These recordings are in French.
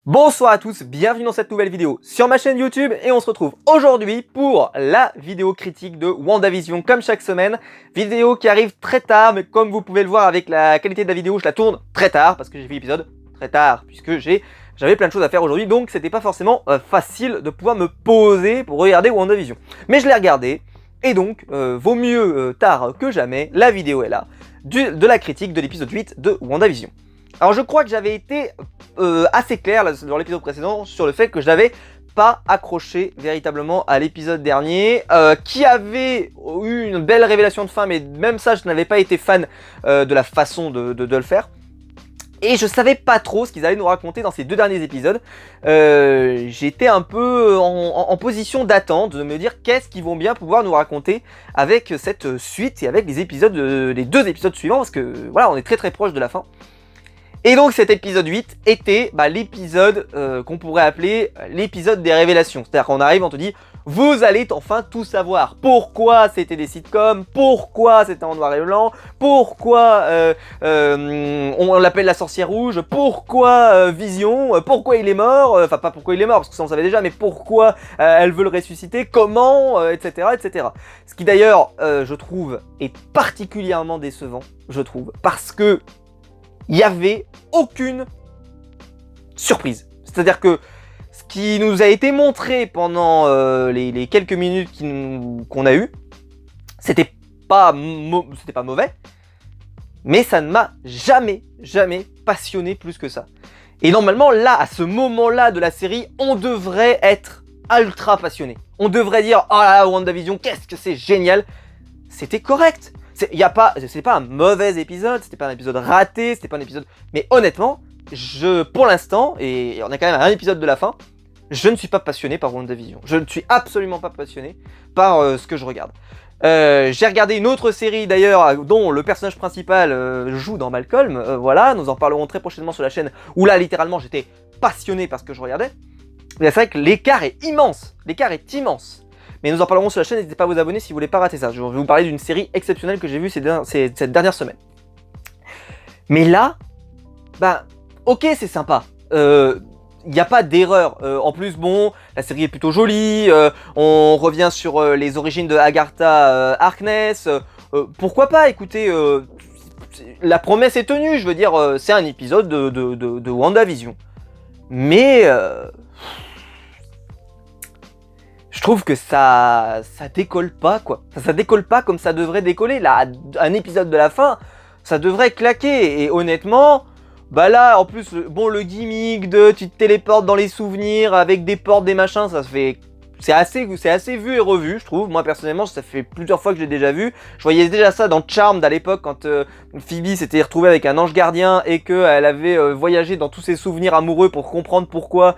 Bonsoir à tous, bienvenue dans cette nouvelle vidéo sur ma chaîne YouTube et on se retrouve aujourd'hui pour la vidéo critique de WandaVision comme chaque semaine. Vidéo qui arrive très tard, mais comme vous pouvez le voir avec la qualité de la vidéo, je la tourne très tard parce que j'ai fait l'épisode très tard puisque j'avais plein de choses à faire aujourd'hui, donc c'était pas forcément facile de pouvoir me poser pour regarder WandaVision. Mais je l'ai regardé et donc vaut mieux tard que jamais, la vidéo est là de la critique de l'épisode 8 de WandaVision. Alors je crois que j'avais été assez clair là, dans l'épisode précédent sur le fait que je n'avais pas accroché véritablement à l'épisode dernier, qui avait eu une belle révélation de fin, mais même ça je n'avais pas été fan de la façon de le faire. Et je savais pas trop ce qu'ils allaient nous raconter dans ces deux derniers épisodes. J'étais un peu en position d'attente, de me dire qu'est-ce qu'ils vont bien pouvoir nous raconter avec cette suite et avec les épisodes, les deux épisodes suivants, parce que voilà, on est très très proche de la fin. Et donc cet épisode 8 était l'épisode qu'on pourrait appeler l'épisode des révélations. C'est-à-dire qu'on arrive, on te dit, vous allez enfin tout savoir. Pourquoi c'était des sitcoms, pourquoi c'était en noir et blanc, pourquoi on l'appelle la sorcière rouge, pourquoi Vision, pourquoi il est mort, enfin pas pourquoi il est mort, parce que ça on savait déjà, mais pourquoi elle veut le ressusciter, comment, etc., etc. Ce qui d'ailleurs, je trouve, est particulièrement décevant, je trouve, parce que il n'y avait aucune surprise. C'est-à-dire que ce qui nous a été montré pendant les quelques minutes qu'on a eues, c'était pas mauvais, mais ça ne m'a jamais passionné plus que ça. Et normalement, là, à ce moment-là de la série, on devrait être ultra passionné. On devrait dire « Oh là là, WandaVision, qu'est-ce que c'est génial !» C'était correct. C'est pas un mauvais épisode, c'était pas un épisode raté, c'était pas un épisode... Mais honnêtement, pour l'instant, et on est quand même à un épisode de la fin, je ne suis pas passionné par WandaVision. Je ne suis absolument pas passionné par ce que je regarde. J'ai regardé une autre série d'ailleurs, dont le personnage principal joue dans Malcolm, voilà, nous en parlerons très prochainement sur la chaîne, où là, littéralement, j'étais passionné par ce que je regardais. Mais c'est vrai que l'écart est immense, Mais nous en parlerons sur la chaîne, n'hésitez pas à vous abonner si vous voulez pas rater ça. Je vais vous parler d'une série exceptionnelle que j'ai vue cette dernière semaine. Mais là, ok, c'est sympa. Il n'y a pas d'erreur. En plus, bon, la série est plutôt jolie. On revient sur les origines de Agatha Harkness. Pourquoi pas, écoutez, la promesse est tenue. Je veux dire, c'est un épisode de WandaVision. Mais... je trouve que ça décolle pas, quoi. Ça décolle pas comme ça devrait décoller. Là, un épisode de la fin, ça devrait claquer. Et honnêtement, là, en plus, le gimmick de tu te téléportes dans les souvenirs avec des portes, des machins, ça se fait... C'est assez vu et revu, je trouve. Moi, personnellement, ça fait plusieurs fois que je l'ai déjà vu. Je voyais déjà ça dans Charmed à l'époque, quand Phoebe s'était retrouvée avec un ange gardien et qu'elle avait voyagé dans tous ses souvenirs amoureux pour comprendre pourquoi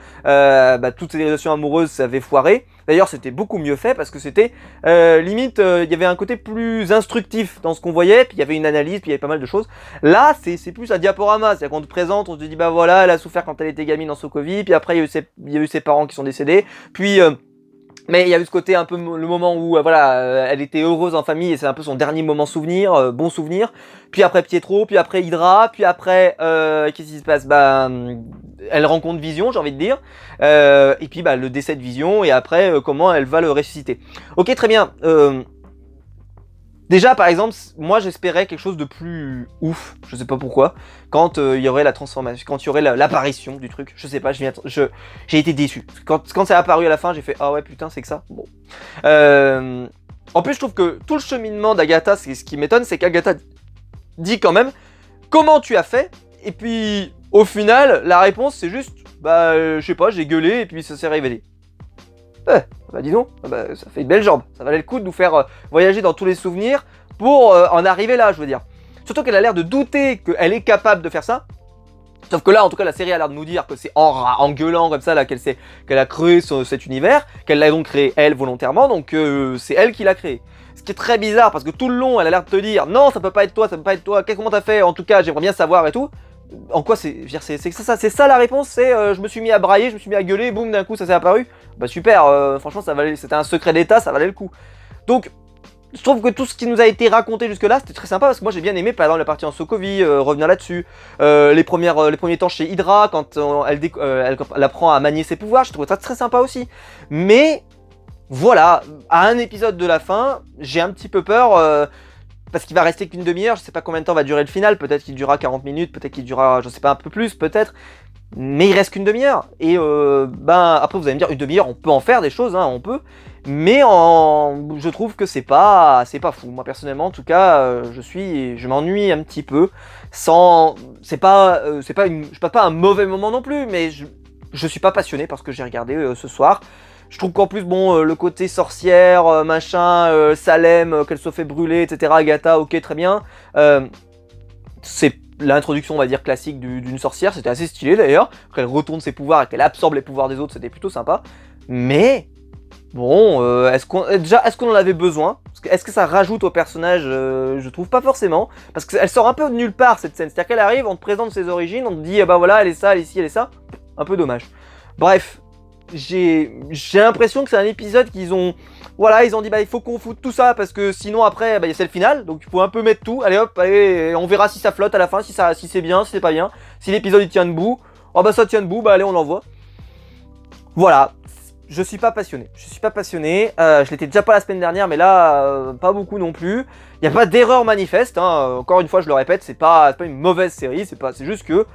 toutes ses relations amoureuses avaient foiré. D'ailleurs, c'était beaucoup mieux fait parce que c'était limite, il y avait un côté plus instructif dans ce qu'on voyait, puis il y avait une analyse, puis il y avait pas mal de choses. Là, c'est plus un diaporama, c'est-à-dire qu'on te présente, on te dit voilà, elle a souffert quand elle était gamine dans Sokovie, puis après il y a eu ses parents qui sont décédés, puis mais il y a eu ce côté un peu le moment où elle était heureuse en famille et c'est un peu son dernier moment souvenir, bon souvenir. Puis après Pietro, puis après Hydra, puis après qu'est-ce qui se passe ? Elle rencontre Vision, j'ai envie de dire. Et puis le décès de Vision et après comment elle va le ressusciter. Ok, très bien. Déjà, par exemple, moi j'espérais quelque chose de plus ouf, je sais pas pourquoi, quand il y aurait la transformation, quand il y aurait l'apparition du truc, je sais pas, j'ai été déçu. Quand c'est apparu à la fin, j'ai fait « Ah ouais, putain, c'est que ça ?» Bon. En plus, je trouve que tout le cheminement d'Agatha, ce qui m'étonne, c'est qu'Agatha dit quand même « Comment tu as fait ?» Et puis, au final, la réponse, c'est juste « je sais pas, j'ai gueulé et puis ça s'est révélé. » Dis donc, ça fait une belle jambe. Ça valait le coup de nous faire voyager dans tous les souvenirs pour en arriver là, je veux dire. Surtout qu'elle a l'air de douter qu'elle est capable de faire ça. Sauf que là, en tout cas, la série a l'air de nous dire que c'est en gueulant comme ça là qu'elle a créé cet univers, qu'elle l'a donc créé elle volontairement, donc c'est elle qui l'a créé. Ce qui est très bizarre parce que tout le long, elle a l'air de te dire non, ça peut pas être toi, comment t'as fait, en tout cas, j'aimerais bien savoir et tout. En quoi c'est ça la réponse, c'est je me suis mis à brailler, je me suis mis à gueuler, boum, d'un coup ça s'est apparu. Super, franchement c'était un secret d'état, ça valait le coup. Donc je trouve que tout ce qui nous a été raconté jusque-là, c'était très sympa parce que moi j'ai bien aimé par exemple la partie en Sokovie, revenir là-dessus, les premiers temps chez Hydra quand elle apprend à manier ses pouvoirs, je trouve ça très sympa aussi. Mais voilà, à un épisode de la fin, j'ai un petit peu peur parce qu'il va rester qu'une demi-heure, je sais pas combien de temps va durer le final, peut-être qu'il durera 40 minutes, peut-être qu'il durera, je sais pas, un peu plus, peut-être. Mais il reste qu'une demi-heure. Et après vous allez me dire, une demi-heure, on peut en faire des choses, hein, on peut. Mais je trouve que c'est pas fou. Moi personnellement, en tout cas, je m'ennuie un petit peu. C'est pas un mauvais moment non plus, mais je suis pas passionné parce que j'ai regardé ce soir. Je trouve qu'en plus, bon, le côté sorcière, machin, Salem, qu'elle se fait brûler, etc. Agatha, ok, très bien. C'est l'introduction, on va dire, classique d'une sorcière. C'était assez stylé d'ailleurs. Qu'elle retourne ses pouvoirs et qu'elle absorbe les pouvoirs des autres, c'était plutôt sympa. Mais bon, est-ce qu'on en avait besoin? Est-ce que ça rajoute au personnage? Je trouve pas forcément. Parce qu'elle sort un peu de nulle part cette scène. C'est-à-dire qu'elle arrive, on te présente ses origines, on te dit, bah voilà, elle est ça, elle est ci, elle est ça. Un peu dommage. Bref. J'ai l'impression que c'est un épisode qu'ils ont... Voilà, ils ont dit bah il faut qu'on foute tout ça parce que sinon après bah, c'est le final. Donc il faut un peu mettre tout. Allez hop, allez, on verra si ça flotte à la fin, si c'est bien, si c'est pas bien. Si l'épisode il tient debout. Oh bah ça tient debout, bah allez on l'envoie. Voilà, je suis pas passionné. Je l'étais déjà pas la semaine dernière mais là pas beaucoup non plus. Il n'y a pas d'erreur manifeste, hein. Encore une fois je le répète, c'est pas une mauvaise série, c'est juste que...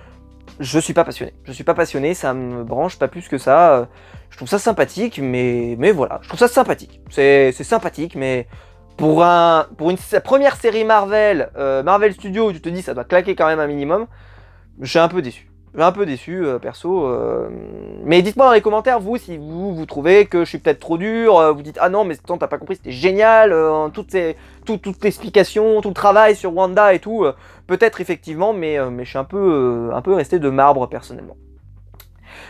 Je suis pas passionné, ça me branche pas plus que ça. Je trouve ça sympathique, mais voilà, je trouve ça sympathique. C'est sympathique, mais pour une première série Marvel, Marvel Studios, où tu te dis ça doit claquer quand même un minimum, je suis un peu déçu. Perso. Mais dites-moi dans les commentaires, vous, si vous trouvez que je suis peut-être trop dur, vous dites ah non, mais attends, t'as pas compris, c'était génial, toute l'explication, tout le travail sur Wanda et tout, peut-être effectivement, mais je suis un peu resté de marbre personnellement.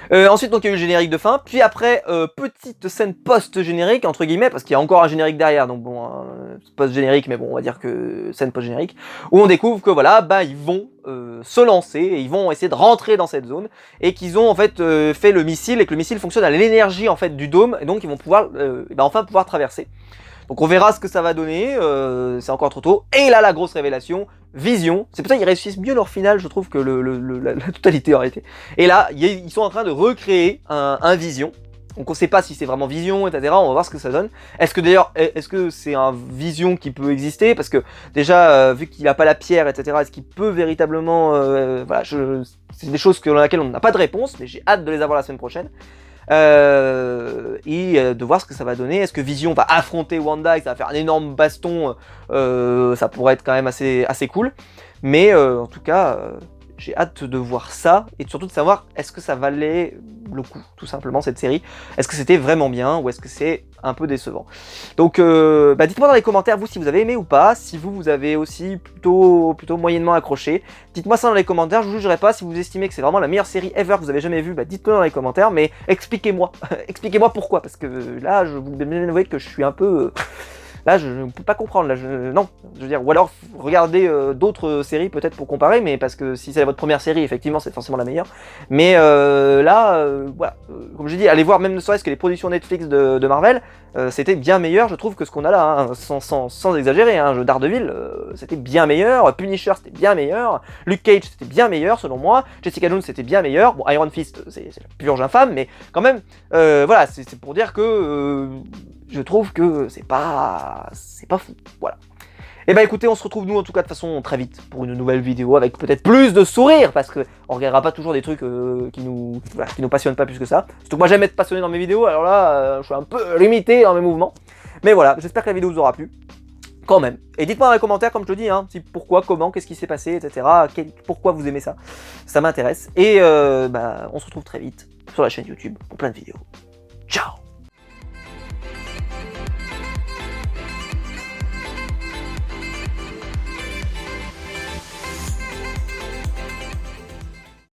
Ensuite, donc il y a eu le générique de fin, puis après, petite scène post-générique, entre guillemets, parce qu'il y a encore un générique derrière, donc bon, post-générique, mais bon, on va dire que scène post-générique, où on découvre que voilà, bah ils vont se lancer, et ils vont essayer de rentrer dans cette zone, et qu'ils ont en fait fait le missile, et que le missile fonctionne à l'énergie en fait du dôme, et donc ils vont pouvoir, enfin pouvoir traverser. Donc on verra ce que ça va donner, c'est encore trop tôt. Et là, la grosse révélation, Vision. C'est pour ça qu'ils réussissent mieux leur finale, je trouve, que la totalité en réalité. Et là, ils sont en train de recréer un Vision. Donc on sait pas si c'est vraiment Vision, etc. On va voir ce que ça donne. Est-ce que d'ailleurs, est-ce que c'est un Vision qui peut exister? Parce que déjà, vu qu'il a pas la pierre, etc., est-ce qu'il peut véritablement... voilà, c'est des choses sur lesquelles on n'a pas de réponse, mais j'ai hâte de les avoir la semaine prochaine. De voir ce que ça va donner. Est-ce que Vision va affronter Wanda et que ça va faire un énorme baston? Ça pourrait être quand même assez cool. Mais en tout cas, j'ai hâte de voir ça et surtout de savoir est-ce que ça valait le coup, tout simplement, cette série. Est-ce que c'était vraiment bien ou est-ce que c'est un peu décevant? Donc dites-moi dans les commentaires, vous, si vous avez aimé ou pas, si vous avez aussi plutôt moyennement accroché. Dites-moi ça dans les commentaires, je vous jugerai pas. Si vous estimez que c'est vraiment la meilleure série ever que vous avez jamais vue, dites-le dans les commentaires, mais expliquez-moi. Expliquez-moi pourquoi, parce que là, je vous avouer que je suis un peu... Là, je ne peux pas comprendre. Là, non, je veux dire, ou alors regardez d'autres séries peut-être pour comparer, mais parce que si c'est votre première série, effectivement, c'est forcément la meilleure. Mais voilà, comme j'ai dit, allez voir même ne serait-ce que les productions Netflix de Marvel, c'était bien meilleur, je trouve, que ce qu'on a là, hein, sans exagérer. Hein, Daredevil, c'était bien meilleur, Punisher, c'était bien meilleur, Luke Cage, c'était bien meilleur selon moi, Jessica Jones, c'était bien meilleur. Bon, Iron Fist, c'est la purge infâme, mais quand même, voilà, c'est pour dire que je trouve que c'est pas fou, voilà. Et écoutez, on se retrouve nous en tout cas de façon très vite pour une nouvelle vidéo avec peut-être plus de sourires parce que on regardera pas toujours des trucs qui nous passionnent pas plus que ça. Surtout que moi j'aime être passionné dans mes vidéos, alors là je suis un peu limité dans mes mouvements. Mais voilà, j'espère que la vidéo vous aura plu. Quand même. Et dites-moi dans les commentaires, comme je le dis, hein, pourquoi, comment, qu'est-ce qui s'est passé, etc. Pourquoi vous aimez ça. Ça m'intéresse. Et on se retrouve très vite sur la chaîne YouTube pour plein de vidéos. Ciao!